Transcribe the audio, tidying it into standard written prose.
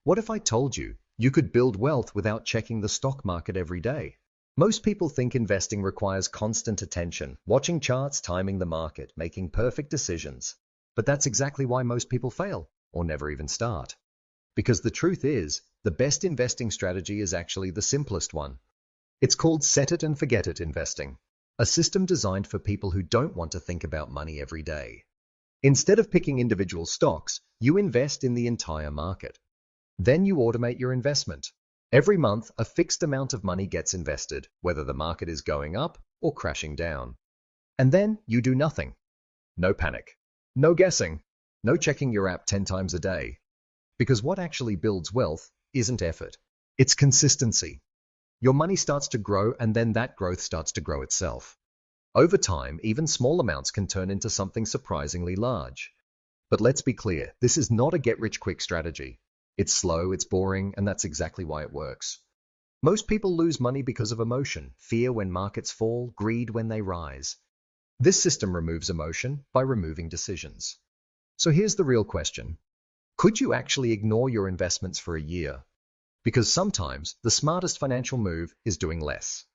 What if I told you you could build wealth without checking the stock market every day? Most people think investing requires constant attention, watching charts, timing the market, making perfect decisions. But that's exactly why most people fail, or never even start. Because the truth is, the best investing strategy is actually the simplest one. It's called set it and forget it investing, a system designed for people who don't want to think about money every day. Instead of picking individual stocks, you invest in the entire market. Then you automate your investment. Every month, a fixed amount of money gets invested, whether the market is going up or crashing down. And then you do nothing. No panic, no guessing, no checking your app 10 times a day. Because what actually builds wealth isn't effort, it's consistency. Your money starts to grow, and then that growth starts to grow itself. Over time, even small amounts can turn into something surprisingly large. But let's be clear, this is not a get-rich-quick strategy. It's slow, it's boring, and that's exactly why it works. Most people lose money because of emotion, fear when markets fall, greed when they rise. This system removes emotion by removing decisions. So here's the real question. Could you actually ignore your investments for a year? Because sometimes the smartest financial move is doing less.